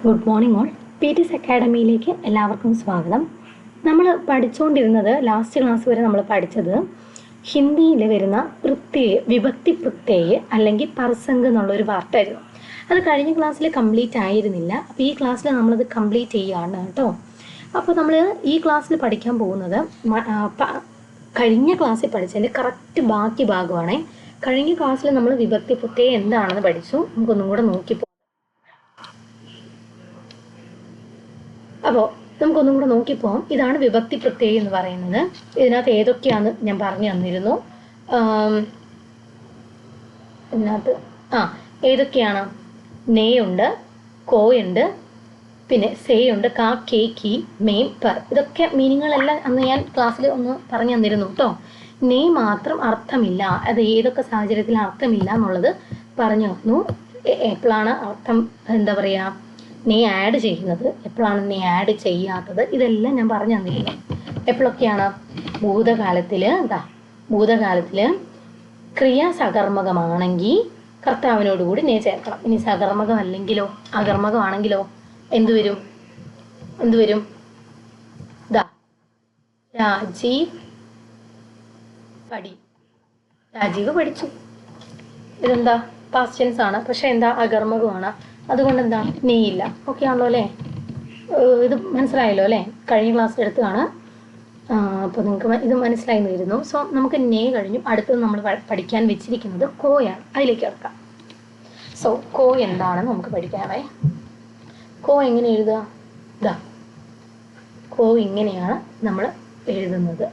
Good morning all. PT's അക്കാഡമിയിലേക്ക് എല്ലാവർക്കും സ്വാഗതം. നമ്മൾ പഠിച്ചുകൊണ്ടിരുന്നത് ലാസ്റ്റ് ക്ലാസ് വരെ നമ്മൾ പഠിച്ചത് ഹിന്ദിയിൽ വരുന്ന പ്രത്യയ വിഭക്തി പ്രത്യയ അല്ലെങ്കിൽ പർസംഗ് എന്നുള്ളൊരു പാർട്ടായിരുന്നു. അത് കഴിഞ്ഞ ക്ലാസ്സിൽ കംപ്ലീറ്റ് ആയിരുന്നില്ല. അപ്പോൾ ഈ ക്ലാസ്സിൽ നമ്മളത് കംപ്ലീറ്റ് ചെയ്യുകയാണ് കേട്ടോ. അപ്പോൾ നമ്മൾ ഈ ക്ലാസ്സിൽ പഠിക്കാൻ പോകുന്നത് കഴിഞ്ഞ ക്ലാസ്സിൽ പഠിച്ചതിൻ്റെ കറക്റ്റ് ബാക്കി ഭാഗമാണ്. കഴിഞ്ഞ ക്ലാസ്സിൽ നമ്മൾ വിഭക്തി പ്രത്യയം എന്താണെന്ന് പഠിച്ചു. നമുക്കൊന്നും കൂടെ നോക്കിപ്പോ. അപ്പോൾ നമുക്കൊന്നും കൂടെ നോക്കിപ്പോകാം. ഇതാണ് വിഭക്തി പ്രത്യയം എന്ന് പറയുന്നത്. ഇതിനകത്ത് ഏതൊക്കെയാണെന്ന് ഞാൻ പറഞ്ഞു തന്നിരുന്നു. ഇതിനകത്ത് ഏതൊക്കെയാണ്? നെയുണ്ട്, കോയുണ്ട്, പിന്നെ സേയുണ്ട്, കാ, കെ, കി, മെയിൻ, പെർ. ഇതൊക്കെ മീനിങ്ങുകളെല്ലാം അന്ന് ഞാൻ ക്ലാസ്സിൽ ഒന്ന് പറഞ്ഞു തന്നിരുന്നു കേട്ടോ. നെ മാത്രം അർത്ഥമില്ല. അത് ഏതൊക്കെ സാഹചര്യത്തിൽ അർത്ഥമില്ല എന്നുള്ളത് പറഞ്ഞു തന്നു. എപ്പോഴാണ് അർത്ഥം എന്താ പറയുക നീ ആഡ് ചെയ്യുന്നത്, എപ്പോഴാണ് നീ ആഡ് ചെയ്യാത്തത്, ഇതെല്ലാം ഞാൻ പറഞ്ഞു തന്നിരുന്നു. എപ്പോഴൊക്കെയാണ്? ഭൂതകാലത്തിൽ ക്രിയ സകർമ്മകമാണെങ്കിൽ കർത്താവിനോടുകൂടി നീ ചേർക്കണം. ഇനി സകർമ്മകം അല്ലെങ്കിലോ, അകർമ്മകമാണെങ്കിലോ എന്തു വരും? രാജീവ് പഠിച്ചു. ഇതെന്താ? പാസ്റ്റ് ടെൻസ് ആണ്, പക്ഷെ എന്താ? അകർമ്മകമാണ്. അതുകൊണ്ട് എന്താ? നെയ്യില്ല. ഓക്കെ ആണല്ലോ അല്ലേ? ഇത് മനസ്സിലായല്ലോ അല്ലേ? കഴിഞ്ഞ ക്ലാസ് എടുത്തതാണ്. അപ്പോൾ നിങ്ങൾക്ക് ഇത് മനസ്സിലായി വരുന്നു. സോ നമുക്ക് നെ കഴിഞ്ഞു. അടുത്തത് നമ്മൾ പഠിക്കാൻ വെച്ചിരിക്കുന്നത് കോയാണ്. അതിലേക്ക് കിടക്കാം. സോ കോ എന്താണെന്ന് നമുക്ക് പഠിക്കാമേ. കോ എങ്ങനെ എഴുതുക? കോ ഇങ്ങനെയാണ് നമ്മൾ എഴുതുന്നത്.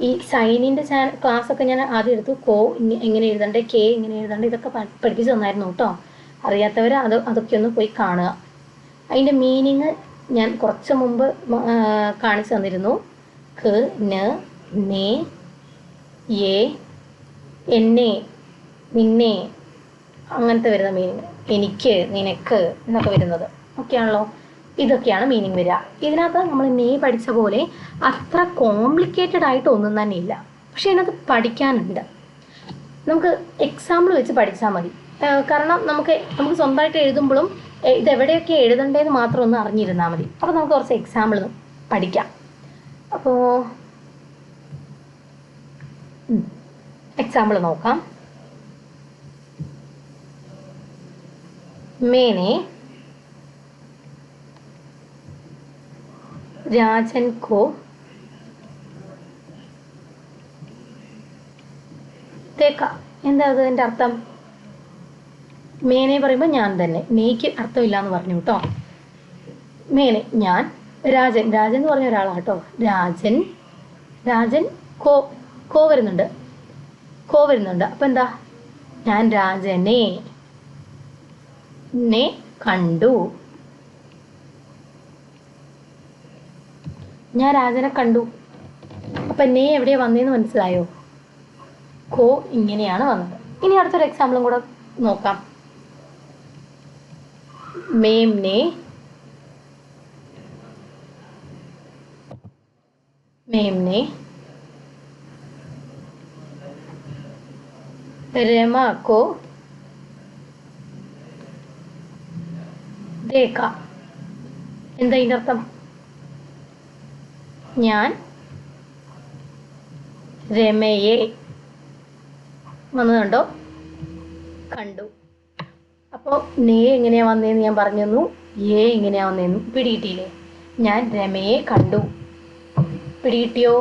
ഈ സൈനിൻ്റെ ക്ലാസ്സൊക്കെ ഞാൻ ആദ്യം എടുത്തു. കോ എങ്ങനെ എഴുതണ്ടേ, കെ എങ്ങനെ എഴുതണ്ടേ, ഇതൊക്കെ പഠിപ്പിച്ച് തന്നായിരുന്നു കേട്ടോ. അറിയാത്തവർ അതൊക്കെ ഒന്ന് പോയി കാണുക. അതിൻ്റെ മീനിങ് ഞാൻ കുറച്ച് മുമ്പ് കാണിച്ചു തന്നിരുന്നു. ക, ന, നേ, യേ, എന്നെ, നിന്നെ, അങ്ങനത്തെ വരുന്ന മീനിങ്. എനിക്ക്, നിനക്ക് എന്നൊക്കെ വരുന്നത് ഒക്കെയാണല്ലോ. ഇതൊക്കെയാണ് മീനിങ് വരിക. ഇതിനകത്ത് നമ്മൾ നേ പഠിച്ച പോലെ അത്ര കോംപ്ലിക്കേറ്റഡ് ആയിട്ട് ഒന്നും തന്നെ ഇല്ല. പക്ഷെ ഇതിനകത്ത് പഠിക്കാനുണ്ട്. നമുക്ക് എക്സാമ്പിൾ വെച്ച് പഠിച്ചാൽ മതി. കാരണം നമുക്ക് സ്വന്തമായിട്ട് എഴുതുമ്പോഴും ഇതെവിടെയൊക്കെ എഴുതണ്ടേന്ന് മാത്രം ഒന്ന് അറിഞ്ഞിരുന്നാൽ മതി. അപ്പോൾ നമുക്ക് കുറച്ച് എക്സാമ്പിൾ പഠിക്കാം. അപ്പോൾ എക്സാമ്പിൾ നോക്കാം. മേനെ രാജൻ കോ തേക്ക. എന്താ അതിൻ്റെ അർത്ഥം? മേനെ പറയുമ്പോൾ ഞാൻ തന്നെ. മേക്ക് അർത്ഥമില്ല എന്ന് പറഞ്ഞു കേട്ടോ. മേനെ ഞാൻ, രാജൻ എന്ന് പറഞ്ഞ ഒരാളാണ് കേട്ടോ. രാജൻ കോ വരുന്നുണ്ട്. അപ്പം എന്താ? ഞാൻ രാജനെ കണ്ടു. ഞാൻ രാജനെ കണ്ടു. അപ്പം നേ എവിടെയാണ് വന്നതെന്ന് മനസ്സിലായോ? കോ ഇങ്ങനെയാണ് വന്നത്. ഇനി അടുത്തൊരു എക്സാമ്പിളും കൂടെ നോക്കാം. മേംനെ രമ കോ ദേഖ. എന്താ ഇതിൻ്റെ അർത്ഥം? ഞാൻ രമയെ വന്നതുണ്ടോ? കണ്ടു. അപ്പോൾ നേ എങ്ങനെയാ വന്നതെന്ന് ഞാൻ പറഞ്ഞു തന്നു. ഏ എങ്ങനെയാ വന്നതെന്ന് പിടികിട്ടിയില്ലേ? ഞാൻ രമയെ കണ്ടു. പിടികിട്ടിയോ?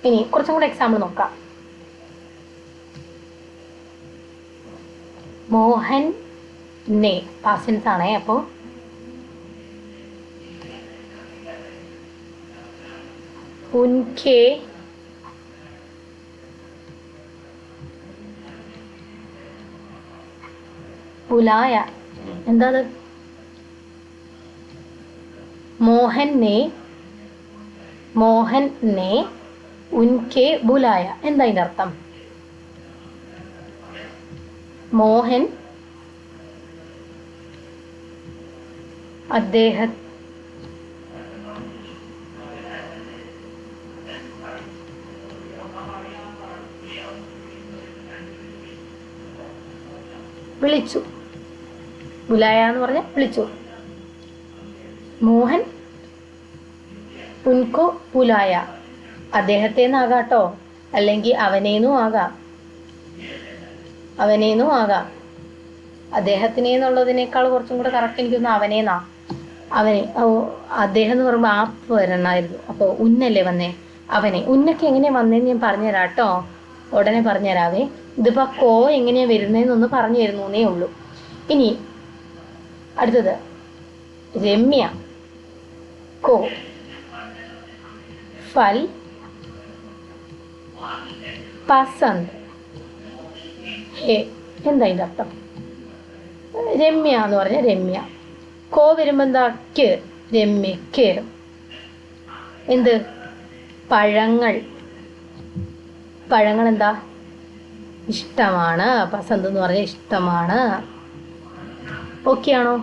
ഇനി കുറച്ചും കൂടെ എക്സാമ്പിൾ നോക്കാം. മോഹൻ നേ പാസ്റ്റ് ടെൻസ് ആണേ. അപ്പോൾ ഉൻകെ ബുലായ. എന്താ അത്? മോഹൻ ने ഉൻകെ ബുലായ. എന്താ അതിൻ്റെ അർത്ഥം? മോഹൻ അദ്ദേഹം വിളിച്ചു. ബുലായ എന്ന് പറഞ്ഞ വിളിച്ചു. മോഹൻ ഉൻകോ ബുലായ, അദ്ദേഹത്തെന്നാകാട്ടോ, അല്ലെങ്കിൽ അവനേന്നും ആകാം, അവനേന്നും ആകാം. അദ്ദേഹത്തിനെന്നുള്ളതിനേക്കാൾ കുറച്ചും കൂടെ കറക്റ്റ് എനിക്കൊന്ന് അവനേന്നാ. അവനെ, അദ്ദേഹം എന്ന് പറയുമ്പോൾ ആപ്പ് വരണമായിരുന്നു. അപ്പോൾ ഉന്നല്ലേ വന്നേ, അവനെ. ഉന്നൊക്കെ എങ്ങനെയാ വന്നേന്ന് ഞാൻ പറഞ്ഞുതരാം കേട്ടോ, ഉടനെ പറഞ്ഞുതരാവേ. ഇതിപ്പോൾ കോ എങ്ങനെയാ വരുന്നതെന്നൊന്ന് പറഞ്ഞു തരുന്നേ ഉള്ളൂ. ഇനി അടുത്തത് രമ്യ, കോ ഫൽ പസന്ത് ഹേ. എന്താ ഇതിൻ്റെ അർത്ഥം? രമ്യ എന്ന് പറഞ്ഞ രമ്യ, കോ വരുമ്പോൾ എന്താ? ക്ക്, രമ്യക്ക്. എന്ത്? പഴങ്ങൾ. പഴങ്ങൾ എന്താ? ഇഷ്ടമാണ്. പസന്ത് എന്ന് പറഞ്ഞാൽ ഇഷ്ടമാണ്. ഓക്കെ ആണോ?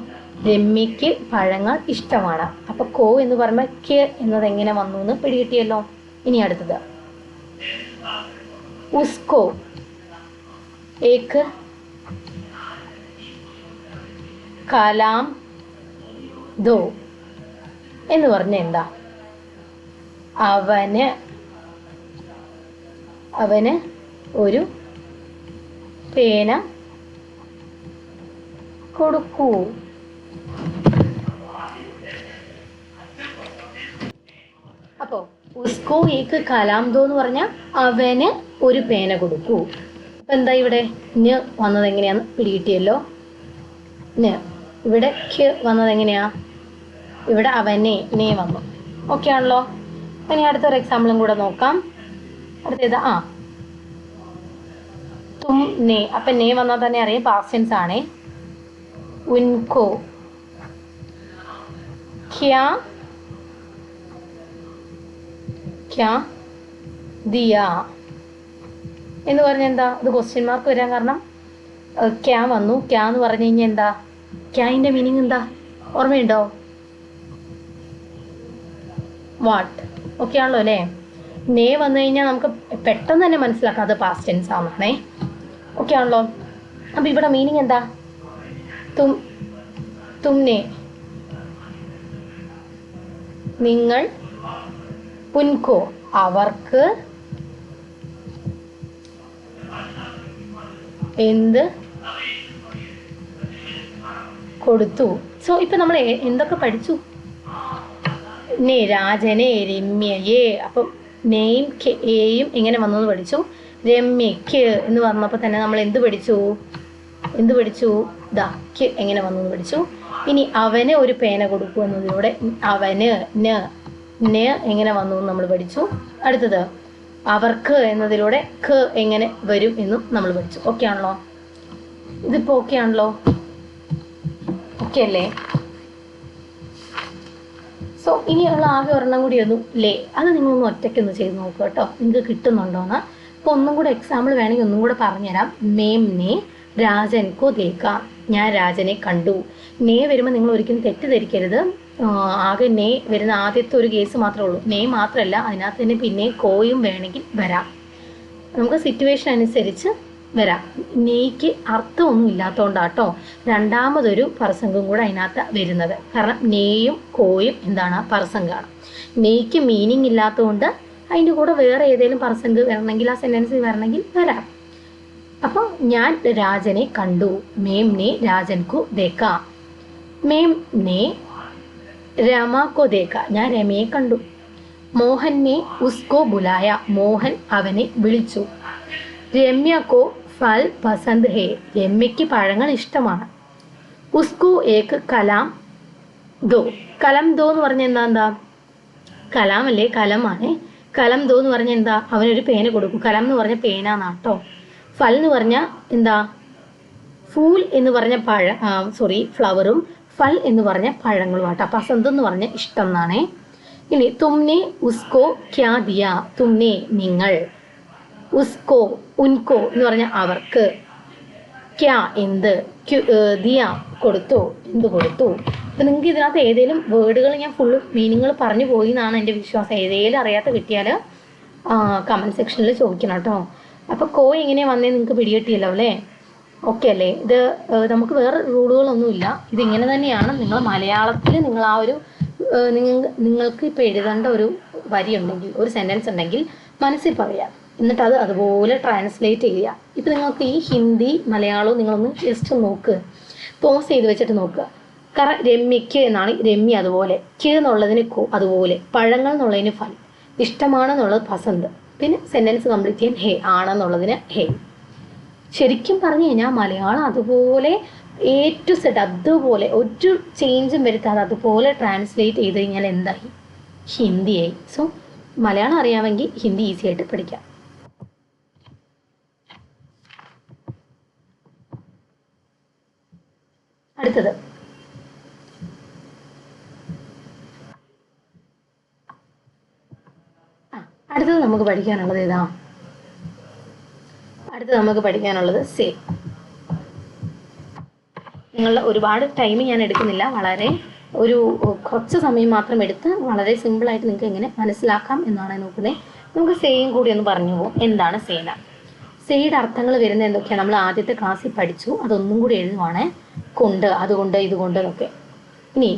രമ്യക്ക് പഴങ്ങൾ ഇഷ്ടമാണ്. അപ്പൊ കോ എന്ന് പറയുമ്പോൾ ക്ക് എന്നത് എങ്ങനെ വന്നു എന്ന് പിടികിട്ടിയല്ലോ. ഇനി അടുത്തത് ഉസ്കോ ഏക് കലാം ദോ എന്ന് പറഞ്ഞ എന്താ? അവന് ഒരു പേന കൊടുക്കൂ. അപ്പോ ഉസ്കോ ഏക് കലാം ദോ എന്ന് പറഞ്ഞാൽ അവന് ഒരു പേന കൊടുക്കൂ. അപ്പൊ എന്താ ഇവിടെ ന് വന്നത് എങ്ങനെയാന്ന് പിടികിട്ടിയല്ലോ. ന് ഇവിടെ ക്ക് വന്നത് എങ്ങനെയാ? ഇവിടെ അവനെ നേ വന്നു. ഓക്കെ ആണല്ലോ. ഇനി അടുത്തൊരു എക്സാമ്പിളും കൂടെ നോക്കാം. അടുത്തേത് തും നേ. അപ്പൊ നേ വന്നാൽ തന്നെ അറിയാം പാസ്റ്റ് ടെൻസ് ആണേ. ഉൻകോ ക്യാ ക്യാ ദിയാ എന്ന് പറഞ്ഞ എന്താ? ഇത് ക്വസ്റ്റ്യൻ മാർക്ക് വരാൻ കാരണം ക്യാ വന്നു. ക്യാ എന്ന് പറഞ്ഞു കഴിഞ്ഞാൽ എന്താ? ക്യാൻ്റെ മീനിങ് എന്താ? ഓർമ്മയുണ്ടോ? വാട്ട്. ഓക്കെ ആണല്ലോ അല്ലേ. നേ വന്നു കഴിഞ്ഞാൽ നമുക്ക് പെട്ടെന്ന് തന്നെ മനസ്സിലാക്കാം അത് പാസ്റ്റ് ടെൻസ് ആണെന്നേ. ഓക്കെ ആണല്ലോ. അപ്പം ഇവിടെ മീനിങ് എന്താ? തുമ്നെ, നിങ്ങൾ, ഉൻകോ അവർക്ക്, എന്ത് കൊടുത്തു. സോ ഇപ്പൊ നമ്മൾ എന്തൊക്കെ പഠിച്ചു? നേ രാജനെ, രമ്യയെ. അപ്പം നെയും എയും എങ്ങനെ വന്നു പഠിച്ചു. രമ്യക്ക് എന്ന് പറഞ്ഞപ്പോൾ തന്നെ നമ്മൾ എന്ത് പഠിച്ചു? ദാ ക്ക് എങ്ങനെ വന്നു പഠിച്ചു. ഇനി അവന് ഒരു പേന കൊടുക്കൂ എന്നതിലൂടെ അവന് ന എങ്ങനെ വന്നു എന്ന് നമ്മൾ പഠിച്ചു. അടുത്തത് അവർക്ക് എന്നതിലൂടെ ക്ക് എങ്ങനെ വരും എന്നും നമ്മൾ പഠിച്ചു. ഓക്കെ ആണല്ലോ. ഇതിപ്പോൾ ഓക്കെ ആണല്ലോ. ഓക്കെ അല്ലേ? സോ ഇനിയുള്ള ആകെ ഒരെണ്ണം കൂടി ഒന്നും ലേ. അത് നിങ്ങളൊന്ന് ഒറ്റയ്ക്കൊന്ന് ചെയ്ത് നോക്കുക കേട്ടോ, നിങ്ങൾക്ക് കിട്ടുന്നുണ്ടോയെന്ന്. അപ്പോൾ ഒന്നും കൂടെ എക്സാമ്പിൾ വേണമെങ്കിൽ ഒന്നും കൂടെ പറഞ്ഞുതരാം. മേം നേ രാജൻ കോ ദേഖ. ഞാൻ രാജനെ കണ്ടു. നേ വരുമ്പോൾ നിങ്ങൾ ഒരിക്കലും തെറ്റിദ്ധരിക്കരുത്. ആകെ നേ വരുന്ന ആദ്യത്തെ ഒരു കേസ് മാത്രമേ ഉള്ളൂ. നേ മാത്രമല്ല, അതിനകത്ത് തന്നെ പിന്നെ കോയും വേണമെങ്കിൽ വരാം. നമുക്ക് സിറ്റുവേഷൻ അനുസരിച്ച് വരാം. നെയ്ക്ക് അർത്ഥമൊന്നും ഇല്ലാത്തതുകൊണ്ടാട്ടോ രണ്ടാമതൊരു പർസംഗം കൂടെ അതിനകത്ത് വരുന്നത്. കാരണം നെയ്യും കോയും എന്താണ്? പർസംഗമാണ്. നെയ്ക്ക് മീനിങ് ഇല്ലാത്തതുകൊണ്ട് അതിൻ്റെ കൂടെ വേറെ ഏതെങ്കിലും പർസംഗ് വരണമെങ്കിൽ, ആ സെൻറ്റൻസ് വരണമെങ്കിൽ വരാം. അപ്പോൾ ഞാൻ രാജനെ കണ്ടു. മേം നെ രാജൻ കോ ദേഖ. മേം നെ രമ കോ ദേഖ. ഞാൻ രമയെ കണ്ടു. മോഹൻ നെ ഉസ്കോ ബുലായ. മോഹൻ അവനെ വിളിച്ചു. രമ്യ കോ ഫൽ പസന്ത് ഹേ. രമ്യയ്ക്ക് പഴങ്ങൾ ഇഷ്ടമാണ്. ഉസ്കോ ഏക് കലാം ദോ. കലം ദോ എന്ന് പറഞ്ഞാൽ എന്താ? കലാം അല്ലേ? കലമാണ്. കലം ദോ എന്ന് പറഞ്ഞാൽ എന്താ? അവനൊരു പേന കൊടുക്കും. കലം എന്ന് പറഞ്ഞ പേന എന്നാട്ടോ. ഫൽ എന്ന് പറഞ്ഞാൽ എന്താ? ഫൂൽ എന്ന് പറഞ്ഞ ഫ്ലവറും ഫൽ എന്ന് പറഞ്ഞ പഴങ്ങളും ആട്ടോ. പസന്ത് എന്ന് പറഞ്ഞ ഇഷ്ടം എന്നാണേ. ഇനി തുമ്നെ ഉസ്കോ ക്യാ ദിയ. തുമ്നെ നിങ്ങൾ, ഉസ്കോ ഉൻകോ എന്ന് പറഞ്ഞ അവർക്ക്, ക്യാ എന്ത്, ദിയ കൊടുത്തു, എന്ത് കൊടുത്തു. അപ്പം നിങ്ങൾക്ക് ഇതിനകത്ത് ഏതെങ്കിലും വേർഡുകൾ ഞാൻ ഫുള്ള് മീനിങ്ങൾ പറഞ്ഞു പോയി എന്നാണ് എൻ്റെ വിശ്വാസം. ഏതെങ്കിലും അറിയാത്ത കിട്ടിയാൽ കമൻറ്റ് സെക്ഷനിൽ ചോദിക്കണം കേട്ടോ. അപ്പോൾ കോ എങ്ങനെയാണ് വന്നേ നിങ്ങൾക്ക് പിടികിട്ടിയല്ലോ അല്ലേ? ഓക്കെ അല്ലേ? ഇത് നമുക്ക് വേറെ റൂളുകളൊന്നുമില്ല, ഇതിങ്ങനെ തന്നെയാണ്. നിങ്ങൾ മലയാളത്തിൽ നിങ്ങൾ ആ ഒരു നിങ്ങൾക്ക് ഇപ്പോൾ എഴുതേണ്ട ഒരു വരി ഉണ്ടെങ്കിൽ, ഒരു സെൻറ്റൻസ് ഉണ്ടെങ്കിൽ മനസ്സിൽ പറയാം, എന്നിട്ട് അത് അതുപോലെ ട്രാൻസ്ലേറ്റ് ചെയ്യുക. ഇപ്പോൾ നിങ്ങൾക്ക് ഈ ഹിന്ദി മലയാളവും നിങ്ങളൊന്ന് ജസ്റ്റ് നോക്ക്, പോസ് ചെയ്ത് വെച്ചിട്ട് നോക്കുക. രമ്യക്ക് എന്നാണ് രമ്യ, അതുപോലെ ക് എന്നുള്ളതിന് കോ, അതുപോലെ പഴങ്ങൾ എന്നുള്ളതിന് ഫൽ, ഇഷ്ടമാണെന്നുള്ളത് പസന്ത്, പിന്നെ സെൻറ്റൻസ് കംപ്ലീറ്റ് ചെയ്യാൻ ഹേ, ആണെന്നുള്ളതിന് ഹേ. ശരിക്കും പറഞ്ഞു കഴിഞ്ഞാൽ മലയാളം അതുപോലെ A to Z അതുപോലെ ഒരു ചേഞ്ചും വരുത്താതെ അതുപോലെ ട്രാൻസ്ലേറ്റ് ചെയ്ത് കഴിഞ്ഞാൽ എന്തായി? ഹിന്ദിയായി. സോ മലയാളം അറിയാമെങ്കിൽ ഹിന്ദി ഈസി ആയിട്ട് പഠിക്കാം. അടുത്തത് നമുക്ക് പഠിക്കാനുള്ളത് ഏതാ? അടുത്തത് നമുക്ക് പഠിക്കാനുള്ളത് സേ. നിങ്ങളുടെ ഒരുപാട് ടൈം ഞാൻ എടുക്കുന്നില്ല, വളരെ ഒരു കുറച്ച് സമയം മാത്രം എടുത്ത് വളരെ സിമ്പിളായിട്ട് നിങ്ങൾക്ക് എങ്ങനെ മനസ്സിലാക്കാം എന്നാണ് നോക്കുന്നത്. നമുക്ക് സേയും കൂടി ഒന്ന് പറഞ്ഞു പോകും. എന്താണ് സേന? സേയുടെ അർത്ഥങ്ങൾ വരുന്നത് എന്തൊക്കെയാണ് നമ്മൾ ആദ്യത്തെ ക്ലാസ്സിൽ പഠിച്ചു, അതൊന്നും കൂടി എഴുതുവാണേ. കൊണ്ട്, അതുകൊണ്ട്, ഇതുകൊണ്ട് എന്നൊക്കെ. ഇനി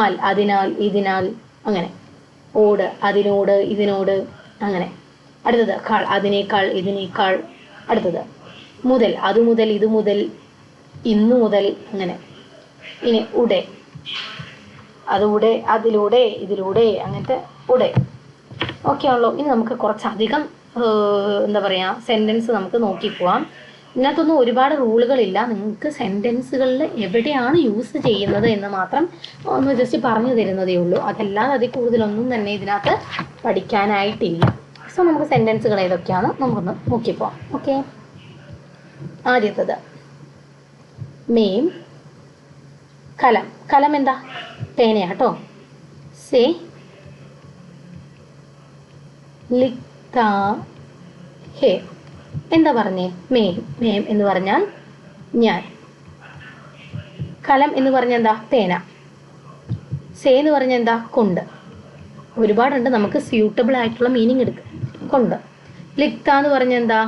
ആൽ, അതിനാൽ, ഇതിനാൽ, അങ്ങനെ. ഓട്, അതിനോട്, ഇതിനോട്, അങ്ങനെ. അടുത്തത് കൾ, അതിനേക്കാൾ, ഇതിനേക്കാൾ. അടുത്തത് മുതൽ, അത് മുതൽ, ഇത് മുതൽ, ഇന്നു മുതൽ, അങ്ങനെ. ഇനി ഉടെ, അതുടെ, അതിലൂടെ, ഇതിലൂടെ, അങ്ങനത്തെ ഉടെ. ഓക്കെ ആണല്ലോ. ഇനി നമുക്ക് കുറച്ചധികം എന്താ പറയുക സെൻറ്റൻസ് നമുക്ക് നോക്കിപ്പോവാം. ഇതിനകത്തൊന്നും ഒരുപാട് റൂളുകളില്ല, നിങ്ങൾക്ക് സെൻറ്റൻസുകളിൽ എവിടെയാണ് യൂസ് ചെയ്യുന്നത് എന്ന് മാത്രം ഒന്ന് ജസ്റ്റ് പറഞ്ഞു തരുന്നതേ ഉള്ളൂ. അതല്ലാതെ അതിൽ കൂടുതലൊന്നും തന്നെ ഇതിനകത്ത് പഠിക്കാനായിട്ടില്ല. സോ നമുക്ക് സെൻറ്റൻസുകൾ ഏതൊക്കെയാണ് നമുക്കൊന്ന് നോക്കിപ്പോവാം. ഓക്കെ, ആദ്യത്തത് മെയിം കലം. കലം എന്താ? പേനയാട്ടോ. സേ ലിഖ്താ ഹേ. എന്താ പറഞ്ഞേ? മേം. മേം എന്ന് പറഞ്ഞാൽ ഞാൻ. കലം എന്ന് പറഞ്ഞാൽ എന്താ? പേന. സേ എന്ന് പറഞ്ഞാൽ എന്താ? കൊണ്ട്. ഒരുപാടുണ്ട്, നമുക്ക് സ്യൂട്ടബിൾ ആയിട്ടുള്ള മീനിങ് എടുക്കുക. കൊണ്ട്. ലിഖ്ത എന്ന് പറഞ്ഞാൽ എന്താ?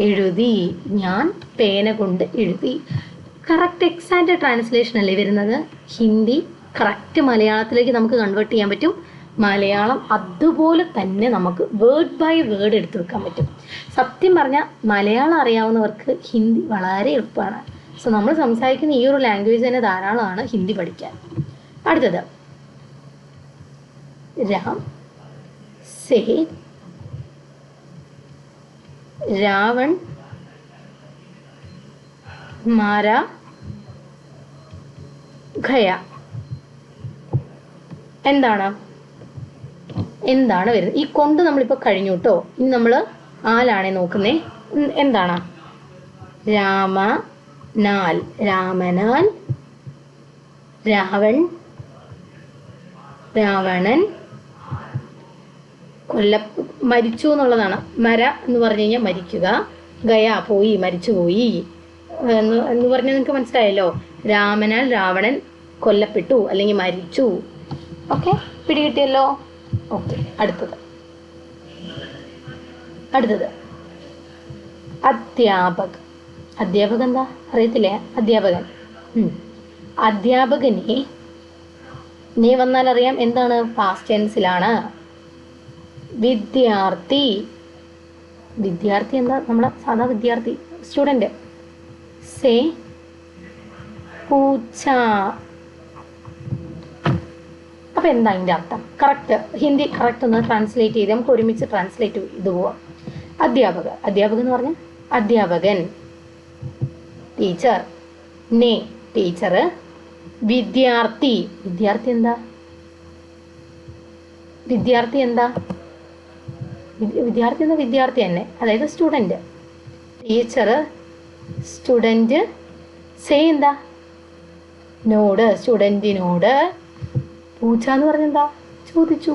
എഴുതി. ഞാൻ പേന കൊണ്ട് എഴുതി. കറക്റ്റ് എക്സാക്റ്റ് ട്രാൻസ്ലേഷൻ അല്ലേ വരുന്നത്? ഹിന്ദി കറക്റ്റ് മലയാളത്തിലേക്ക് നമുക്ക് കൺവേർട്ട് ചെയ്യാൻ പറ്റും. മലയാളം അതുപോലെ തന്നെ നമുക്ക് വേർഡ് ബൈ വേർഡ് എടുത്തു വെക്കാൻ പറ്റും. സത്യം പറഞ്ഞാൽ മലയാളം അറിയാവുന്നവർക്ക് ഹിന്ദി വളരെ എളുപ്പമാണ്. സോ നമ്മൾ സംസാരിക്കുന്ന ഈ ഒരു ലാംഗ്വേജ് തന്നെ ധാരാളമാണ് ഹിന്ദി പഠിക്കാൻ. അടുത്തത് രാം, സേ, രാവൺ, മാര, ഖയ. എന്താണ് വരുന്നത്? ഈ കൊണ്ട് നമ്മളിപ്പോൾ കഴിഞ്ഞു കേട്ടോ. ഇനി നമ്മൾ ആലാണേ നോക്കുന്നേ. എന്താണ്? രാമനാൽ, രാമനാൽ, രാവൺ, രാവണൻ, മരിച്ചു എന്നുള്ളതാണ്. മര എന്ന് പറഞ്ഞു കഴിഞ്ഞാൽ മരിക്കുക. ഗയ പോയി, മരിച്ചു പോയി എന്ന് പറഞ്ഞാൽ നിങ്ങൾക്ക് മനസ്സിലായല്ലോ. രാമനാൽ രാവണൻ കൊല്ലപ്പെട്ടു അല്ലെങ്കിൽ മരിച്ചു. ഓക്കെ, പിടികിട്ടിയല്ലോ. ഓക്കെ, അടുത്തത് അധ്യാപക്. അധ്യാപകൻ എന്താ അറിയത്തില്ലേ? അധ്യാപകൻ. അധ്യാപകനെ നീ വന്നാൽ അറിയാം എന്താണ്? പാസ്റ്റ് ടെൻസിലാണ്. വിദ്യാർത്ഥി. വിദ്യാർത്ഥി എന്താ? നമ്മളെ സാധാ വിദ്യാർത്ഥി, സ്റ്റുഡൻറ്റ്. സേ പൂച്ച. അപ്പം എന്താ അതിൻ്റെ അർത്ഥം? കറക്റ്റ് ഹിന്ദി കറക്റ്റ് ഒന്ന് ട്രാൻസ്ലേറ്റ് ചെയ്ത് നമുക്ക് ഒരുമിച്ച് ട്രാൻസ്ലേറ്റ് ചെയ്ത് പോവാം. അധ്യാപകർ. അധ്യാപകൻ എന്ന് പറഞ്ഞാൽ അധ്യാപകൻ, ടീച്ചർ. നേ ടീച്ചർ. വിദ്യാർത്ഥി. വിദ്യാർത്ഥി എന്താ? വിദ്യാർത്ഥി എന്താ? വിദ്യാർത്ഥി എന്താ? വിദ്യാർത്ഥി തന്നെ, അതായത് സ്റ്റുഡൻറ്റ്. Teacher, student. സേ എന്താ? നോട്, സ്റ്റുഡൻറ്റിനോട്. പൂച്ച എന്ന് പറഞ്ഞെന്താ? ചോദിച്ചു.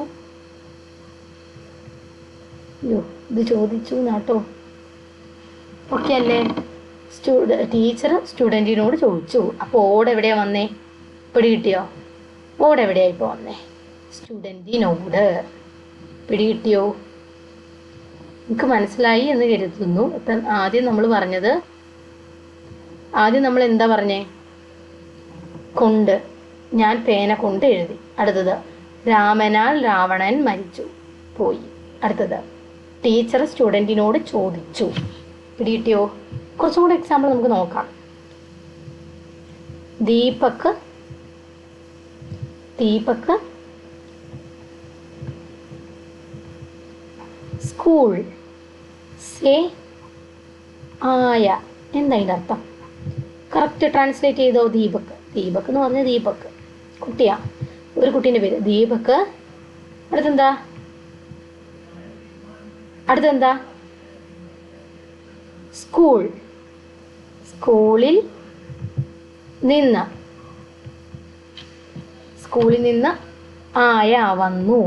അയ്യോ, ഇത് ചോദിച്ചു എന്നാട്ടോ. ഓക്കെ അല്ലേ? ടീച്ചർ സ്റ്റുഡൻറ്റിനോട് ചോദിച്ചു. അപ്പോൾ ഓട് എവിടെയാണ് വന്നേ? പിടി കിട്ടിയോ? ഓട് എവിടെയാണ് ഇപ്പോൾ വന്നേ? സ്റ്റുഡൻറ്റിനോട്. പിടി കിട്ടിയോ? നിങ്ങൾക്ക് മനസ്സിലായി എന്ന് കരുതുന്നു. ഇപ്പം ആദ്യം നമ്മൾ പറഞ്ഞത് ആദ്യം നമ്മൾ എന്താ പറഞ്ഞേ? കൊണ്ട്. ഞാൻ പേന കൊണ്ട് എഴുതി. അടുത്തത് രാമനാൽ രാവണൻ മരിച്ചു പോയി. അടുത്തത് ടീച്ചർ സ്റ്റുഡൻറ്റിനോട് ചോദിച്ചു. പിടികിട്ടിയോ? കുറച്ചും കൂടെ എക്സാമ്പിൾ നമുക്ക് നോക്കാം. ദീപക് സ്കൂൾ സേ ആയ. എന്താ അതിൻ്റെ അർത്ഥം? കറക്റ്റ് ട്രാൻസ്ലേറ്റ് ചെയ്തോ? ദീപക് എന്ന് പറഞ്ഞ ദീപക് കുട്ടിയാ, ഒരു കുട്ടീൻ്റെ പേര് ദീപക്. അടുത്തെന്താ? സ്കൂളിൽ നിന്ന് ആയ വന്നു.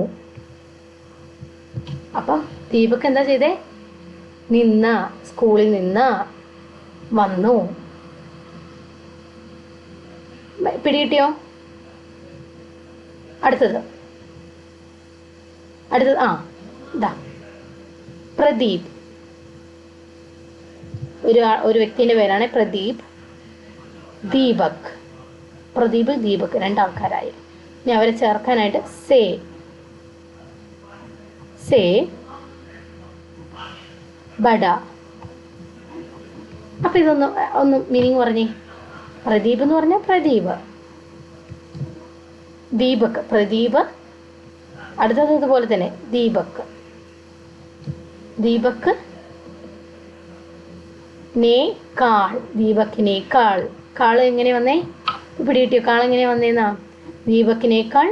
അപ്പം ദീപക് എന്താ ചെയ്തേ? സ്കൂളിൽ നിന്ന് വന്നു. പിടികിട്ടിയോ? അടുത്തത് ഇതാ പ്രദീപ്. ഒരു വ്യക്തിൻ്റെ പേരാണ് പ്രദീപ്. ദീപക് രണ്ടാൾക്കാരായി. ഇനി അവരെ ചേർക്കാനായിട്ട് സേ ബഡ. അപ്പൊ ഒന്ന് മീനിങ് പറഞ്ഞേ. പ്രദീപ് എന്ന് പറഞ്ഞാൽ പ്രദീപ്. അടുത്തത് ഇതുപോലെ തന്നെ ദീപക് ദീപക്കിനേക്കാൾ. കാള് എങ്ങനെ വന്നേ? പിടികിട്ടിയോ? കാൾ എങ്ങനെ വന്നേന്നാ? ദീപക്കിനേക്കാൾ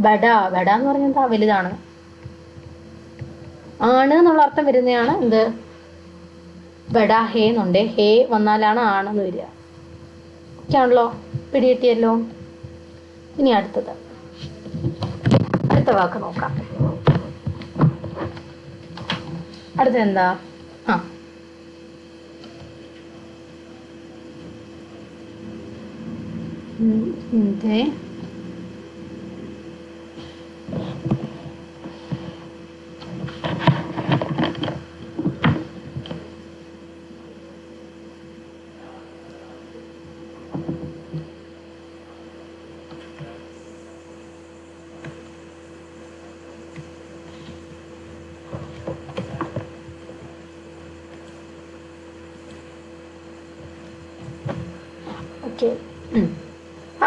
ബഡ എന്ന് പറഞ്ഞാൽ എന്താ? വലുതാണ്. ആണ് എന്നുള്ള അർത്ഥം വരുന്നതാണ് എന്ത്? ബഡ. ഹേ എന്നുണ്ട്. ഹേ വന്നാലാണ് ആണെന്ന് വരിക. ഓക്കെ ആണല്ലോ? പിടികിട്ടിയല്ലോ? ഇനി അടുത്ത വാക്ക് നോക്കാം. അടുത്തെന്താ? ഓക്കെ,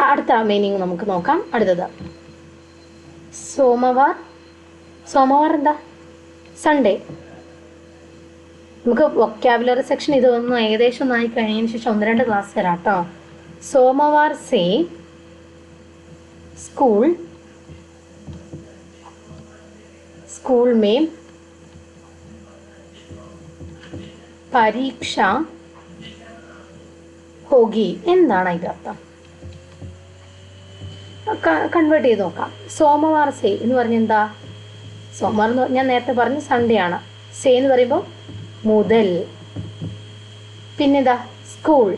അടുത്ത മീനിങ് നമുക്ക് നോക്കാം. അടുത്തത് സോമവാർ എന്താ? സൺഡേ. നമുക്ക് വൊക്കാബുലറി സെക്ഷൻ ഇതൊന്നും ഏകദേശം ഒന്നായി കഴിഞ്ഞതിന് ശേഷം 1-2 ക്ലാസ് തരാം കേട്ടോ. സോമവാർ സേ സ്കൂൾ में പരീക്ഷ ഹോഗി. എന്താണ് അതിൻ്റെ അർത്ഥം? കൺവേർട്ട് ചെയ്ത് നോക്കാം. സോമവാർ സേ എന്ന് പറഞ്ഞാൽ എന്താ? സോമവാർ എന്ന് ഞാൻ നേരത്തെ പറഞ്ഞു സൺഡേ ആണ്. സേ എന്ന് പറയുമ്പോൾ മുതൽ. പിന്നെന്താ? സ്കൂൾ.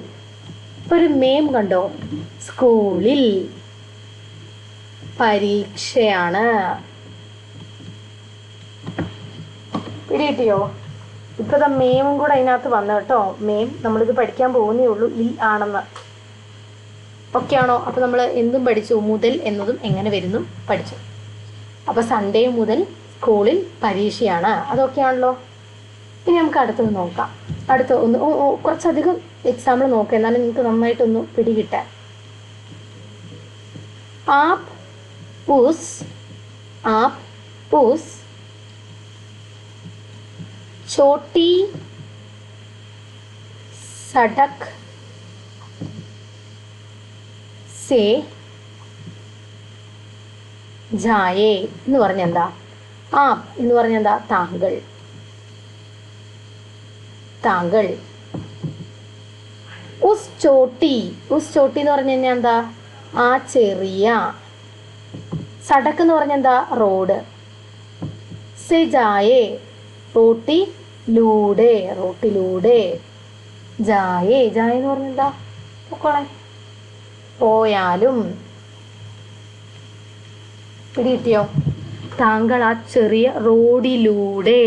ഇപ്പൊ ഒരു മേം കണ്ടോ? സ്കൂളിൽ പരീക്ഷയാണ്. പിടികിട്ടിയോ? ഇപ്പൊ മേമും കൂടെ അതിനകത്ത് വന്നു കേട്ടോ. മേം നമ്മളിത് പഠിക്കാൻ പോകുന്നേ ഉള്ളൂ. ഇൽ ആണെന്ന്. ഓക്കെ ആണോ? അപ്പോൾ നമ്മൾ എന്തും പഠിച്ചു. മുതൽ എന്നതും എങ്ങനെ വരുന്നു പഠിച്ചു. അപ്പോൾ സൺഡേ മുതൽ സ്കൂളിൽ പരീക്ഷയാണ്. അതൊക്കെ ആണല്ലോ. ഇനി നമുക്ക് അടുത്തത് നോക്കാം. അടുത്ത കുറച്ചധികം എക്സാമ്പിൾ നോക്കാം, എന്നാലും നിങ്ങൾക്ക് നന്നായിട്ടൊന്ന് പിടികിട്ടാൻ. आप उस छोटी सड़क से जाए എന്ന് പറഞ്ഞ എന്താ? ആപ്പ് എന്ന് പറഞ്ഞ എന്താ? താങ്കൾ. ഉസ് ചോട്ടി എന്ന് പറഞ്ഞു കഴിഞ്ഞാൽ എന്താ? ആ ചെറിയ. സടക്ക് എന്ന് പറഞ്ഞ എന്താ? റോഡ്. സെ ജായേ റോട്ടിലൂടെ. ജായേ എന്ന് പറഞ്ഞ എന്താ? പൊക്കോളെ, പോയാലും. പിടികിട്ടിയോ? താങ്കൾ ആ ചെറിയ റോഡിലൂടെ.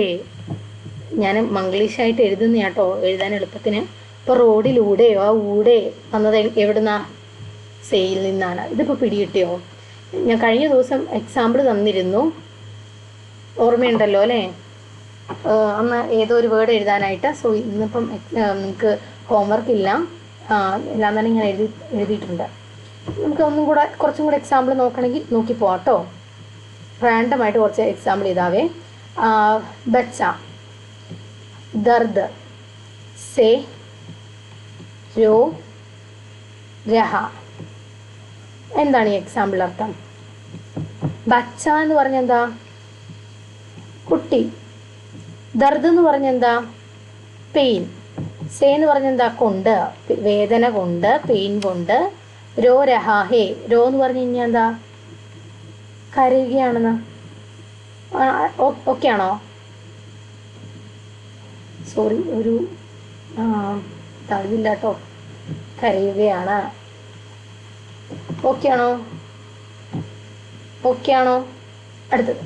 ഞാൻ മംഗ്ലീഷായിട്ട് എഴുതുന്ന കേട്ടോ, എഴുതാൻ എളുപ്പത്തിന്. ഇപ്പോൾ റോഡിലൂടെയോ ആ ഊടെ വന്നത് എവിടുന്നാ? സെയിൽ നിന്നാണ്. ഇതിപ്പോൾ പിടികിട്ടിയോ? ഞാൻ കഴിഞ്ഞ ദിവസം എക്സാമ്പിൾ തന്നിരുന്നു, ഓർമ്മയുണ്ടല്ലോ അല്ലേ? അന്ന് ഏതോ ഒരു വേർഡ് എഴുതാനായിട്ട്. സോ ഇന്നിപ്പം നിങ്ങൾക്ക് ഹോംവർക്ക് ഇല്ല, എല്ലാം തന്നെ ഞാൻ എഴുതിയിട്ടുണ്ട്. നമുക്ക് ഒന്നും കൂടെ കുറച്ചും കൂടെ എക്സാമ്പിൾ നോക്കണമെങ്കിൽ നോക്കി പോവാം കേട്ടോ. റാൻഡമായിട്ട് കുറച്ച് എക്സാമ്പിൾ ചെയ്താവേ. ബച്ച, ദർദ്, സേ, രോ, രഹ. എന്താണ് ഈ എക്സാമ്പിൾ അർത്ഥം? ബച്ച എന്ന് പറഞ്ഞെന്താ? കുട്ടി. ദർദ് എന്ന് പറഞ്ഞെന്താ? പെയിൻ. സേ എന്ന് പറഞ്ഞെന്താ? കൊണ്ട്, വേദന കൊണ്ട്, പെയിൻ കൊണ്ട്. രോ രഹാ ഹേ, രോ എന്ന് പറഞ്ഞു കഴിഞ്ഞാൽ എന്താ? കരയുകയാണെന്ന്. ഓക്കെ ആണോ? സോറി, ഒരു തളിവില്ല കേട്ടോ. കരയുകയാണ്. ഓക്കെ ആണോ? ഓക്കെ ആണോ? അടുത്തത്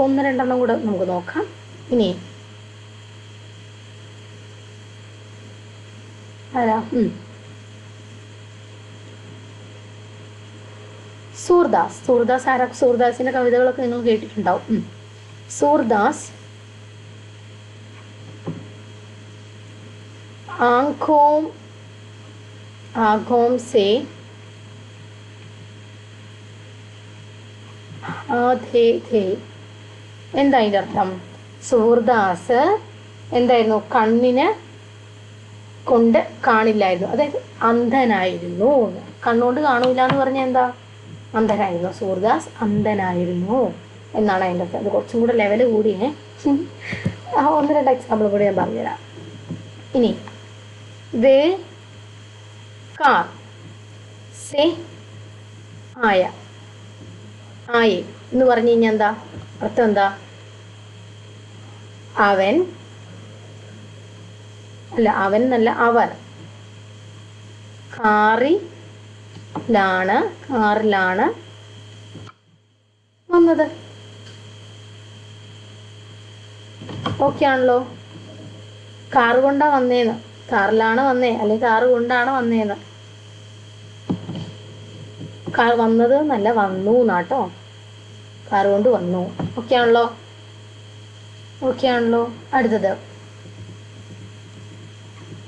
1-2 കൂടെ നമുക്ക് നോക്കാം. ഇനി ആരാ? സൂർദാസ്. സൂർദാസ് ആരാ? സൂർദാസിന്റെ കവിതകളൊക്കെ നിങ്ങൾ കേട്ടിട്ടുണ്ടാവും. സൂർദാസ് आँखों से आधे थे. എന്താ അതിൻ്റെ അർത്ഥം? സൂർദാസ് എന്തായിരുന്നു? കണ്ണിന് കൊണ്ട് കാണില്ലായിരുന്നു, അതായത് അന്ധനായിരുന്നു. കണ്ണുകൊണ്ട് കാണൂല എന്ന് പറഞ്ഞാൽ എന്താ? അന്ധനായിരുന്നു. സൂർദാസ് അന്ധനായിരുന്നു എന്നാണ് അതിൻ്റെ അർത്ഥം. അത് കുറച്ചും കൂടെ ലെവല് കൂടിയേ. 1-2 എക്സാമ്പിൾ കൂടി ഞാൻ പറഞ്ഞുതരാം. ഇനി വേ കാർ സേ ആയ. ആയെ എന്ന് പറഞ്ഞു കഴിഞ്ഞാൽ എന്താ അർത്ഥം? എന്താ? അവൻ അല്ല, അവൻ എന്നല്ല, അവർ കാറിലാണ് വന്നത്. ഓക്കെ ആണല്ലോ? കാറ് കൊണ്ടാ വന്നേന്ന്, കാറിലാണ് വന്നേ, അല്ലെങ്കിൽ കാറ് കൊണ്ടാണ് വന്നേന്ന്. കാർ വന്നത് എന്നല്ല, വന്നു എന്നാട്ടോ. കാറ് കൊണ്ട് വന്നു. ഓക്കെ ആണല്ലോ? ഓക്കെ ആണല്ലോ? അടുത്തത്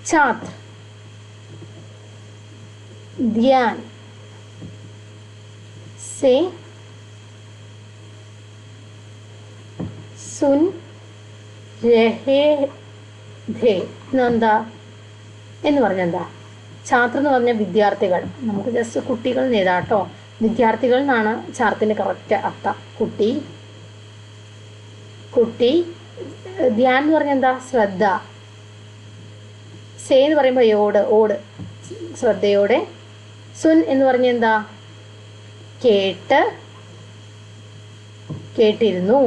ഛാത്ര, ധ്യാൻ സേ സുൻ രഹേ ധേ എന്നെന്താ? എന്ന് പറഞ്ഞെന്താ? ഛാത്ര എന്ന് പറഞ്ഞ വിദ്യാർത്ഥികൾ. നമുക്ക് ജസ്റ്റ് കുട്ടികൾ നേതാട്ടോ. വിദ്യാർത്ഥികൾ എന്നാണ് ഛാത്രത്തിൻ്റെ കറക്റ്റ് അർത്ഥം. കുട്ടി. ധ്യാൻ എന്ന് പറഞ്ഞാൽ എന്താ? ശ്രദ്ധ. സേ എന്ന് പറയുമ്പോൾ ഓട്, ശ്രദ്ധയോടെ. സുൻ എന്ന് പറഞ്ഞാൽ എന്താ? കേട്ടിരുന്നു.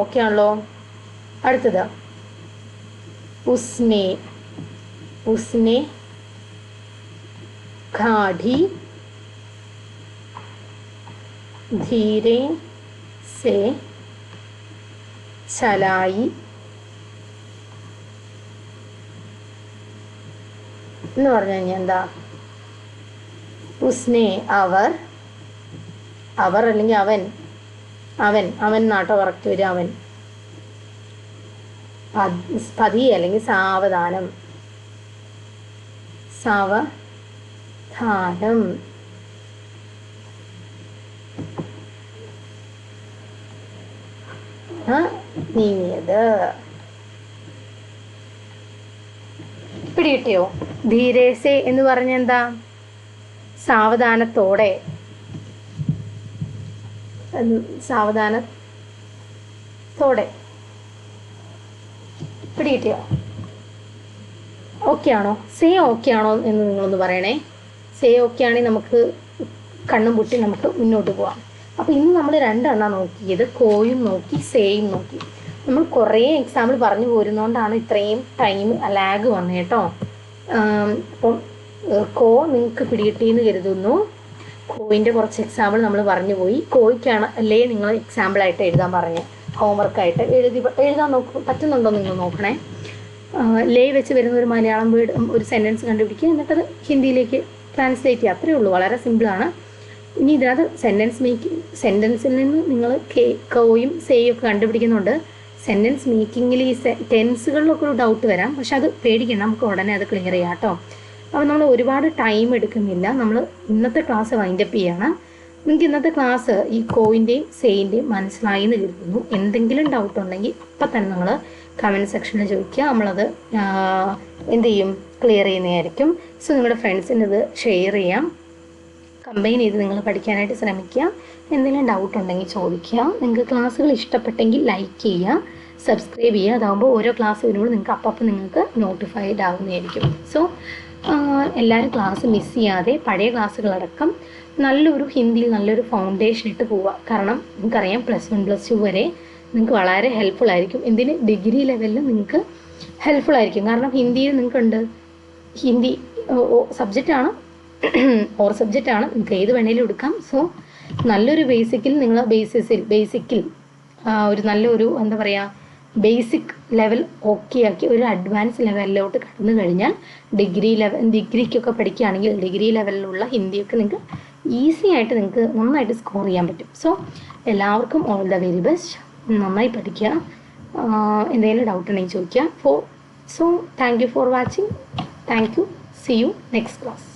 ഓക്കെ ആണല്ലോ? അടുത്തത് ഉസ്നെ ഖാഡി ധീരെ സേ ചലായി എന്ന് പറഞ്ഞു കഴിഞ്ഞാൽ എന്താ? ഉസ്നെ അവർ അല്ലെങ്കിൽ അവൻ നാട്ടോ കറക്റ്റ് വരും. അവൻ. പതിയെ അല്ലെങ്കിൽ സാവധാനം. നീങ്ങിയത്. പിടികിട്ടിയോ? ധീരേസെ എന്ന് പറഞ്ഞ എന്താ? സാവധാനത്തോടെ. പിടികിട്ടിയോ? ഓക്കെ ആണോ? സേ ഓക്കെ ആണോ എന്ന് നിങ്ങളൊന്ന് പറയണേ. സേ ഓക്കെ ആണെങ്കിൽ നമുക്ക് കണ്ണും പൂട്ടി നമുക്ക് മുന്നോട്ട് പോവാം. അപ്പോൾ ഇന്ന് നമ്മൾ 2 എണ്ണം നോക്കിയത്. കോയും നോക്കി, സേയും നോക്കി. നമ്മൾ കുറേ എക്സാമ്പിൾ പറഞ്ഞു പോരുന്നതുകൊണ്ടാണ് ഇത്രയും ടൈം ലാഗ് വന്നത് കേട്ടോ. അപ്പം കോ നിങ്ങൾക്ക് പിടികിട്ടിയെന്ന് കരുതുന്നു. കോയിൻ്റെ കുറച്ച് എക്സാമ്പിൾ നമ്മൾ പറഞ്ഞു പോയി. കോയ്ക്കാണ് അല്ലേ നിങ്ങൾ എക്സാമ്പിളായിട്ട് എഴുതാൻ പറഞ്ഞത്. ഹോംവർക്കായിട്ട് എഴുതാൻ പറ്റുന്നുണ്ടോ നിങ്ങൾ നോക്കണേ. ലേ വെച്ച് വരുന്ന ഒരു മലയാളം വേർഡ് ഒരു സെൻറ്റൻസ് കണ്ടുപിടിക്കുക, എന്നിട്ടത് ഹിന്ദിയിലേക്ക് ട്രാൻസ്ലേറ്റ് ചെയ്യുക. അത്രയേ ഉള്ളൂ, വളരെ സിമ്പിളാണ്. ഇനി ഇതിനകത്ത് സെൻറ്റൻസിൽ നിന്ന് നിങ്ങൾ കോയും സേയും ഒക്കെ കണ്ടുപിടിക്കുന്നുണ്ട്. സെൻറ്റൻസ് മേക്കിങ്ങിൽ ഈ ടെൻസുകളിലൊക്കെ ഒരു ഡൗട്ട് വരാം, പക്ഷെ അത് പേടിക്കണം, നമുക്ക് ഉടനെ അത് ക്ലിയർ ചെയ്യാം കേട്ടോ. അപ്പോൾ നമ്മൾ ഒരുപാട് ടൈം എടുക്കുന്നില്ല, നമ്മൾ ഇന്നത്തെ ക്ലാസ് വൈൻഡപ്പ് ചെയ്യണം. നിങ്ങൾക്ക് ഇന്നത്തെ ക്ലാസ് ഈ കോയിൻ്റെയും സേയിൻ്റെയും മനസ്സിലായി എന്ന് കരുതുന്നു. എന്തെങ്കിലും ഡൗട്ട് ഉണ്ടെങ്കിൽ അപ്പം തന്നെ നിങ്ങൾ കമൻറ്റ് സെക്ഷനിൽ ചോദിക്കുക, നമ്മളത് എന്ത് ചെയ്യും, ക്ലിയർ ചെയ്യുന്നതായിരിക്കും. സോ നിങ്ങളുടെ ഫ്രണ്ട്സിന് ഇത് ഷെയർ ചെയ്യാം, കമ്പൈൻ ചെയ്ത് നിങ്ങൾ പഠിക്കാനായിട്ട് ശ്രമിക്കുക. എന്തെങ്കിലും ഡൗട്ട് ഉണ്ടെങ്കിൽ ചോദിക്കുക. നിങ്ങൾക്ക് ക്ലാസ്സുകൾ ഇഷ്ടപ്പെട്ടെങ്കിൽ ലൈക്ക് ചെയ്യുക, സബ്സ്ക്രൈബ് ചെയ്യുക. അതാകുമ്പോൾ ഓരോ ക്ലാസ് വരുമ്പോൾ നിങ്ങൾക്ക് നിങ്ങൾക്ക് നോട്ടിഫൈഡ് ആവുന്നതായിരിക്കും. സോ എല്ലാവരും ക്ലാസ് മിസ് ചെയ്യാതെ പഴയ ക്ലാസ്സുകളടക്കം നല്ലൊരു ഹിന്ദിയിൽ നല്ലൊരു ഫൗണ്ടേഷൻ ഇട്ട് പോവുക. കാരണം നിങ്ങൾക്കറിയാം +1 +2 വരെ നിങ്ങൾക്ക് വളരെ ഹെൽപ്ഫുൾ ആയിരിക്കും. എന്തിന് ഡിഗ്രി ലെവലിൽ നിങ്ങൾക്ക് ഹെൽപ്ഫുൾ ആയിരിക്കും. കാരണം ഹിന്ദിയിൽ നിങ്ങൾക്കുണ്ട്, ഹിന്ദി സബ്ജക്റ്റാണ്, ഓർ സബ്ജക്റ്റാണ്, നിങ്ങൾക്ക് ഏത് വേണേലും എടുക്കാം. സോ നല്ലൊരു നിങ്ങൾ ബേസിക്കിൽ ഒരു നല്ലൊരു എന്താ പറയുക ബേസിക് ലെവൽ ഓക്കെ ആക്കി ഒരു അഡ്വാൻസ് ലെവലിലോട്ട് കടന്നു കഴിഞ്ഞാൽ ഡിഗ്രിക്കൊക്കെ പഠിക്കുകയാണെങ്കിൽ ഡിഗ്രി ലെവലിലുള്ള ഹിന്ദിയൊക്കെ നിങ്ങൾക്ക് ഈസി ആയിട്ട് നിങ്ങൾക്ക് നന്നായിട്ട് സ്കോർ ചെയ്യാൻ പറ്റും. സോ എല്ലാവർക്കും ഓൾ ദ വെരി ബെസ്റ്റ്. നന്നായി പഠിക്കുക. എന്തെങ്കിലും ഡൗട്ട് ഉണ്ടെങ്കിൽ ചോദിക്കുക. So thank you for watching. Thank you. C you next class.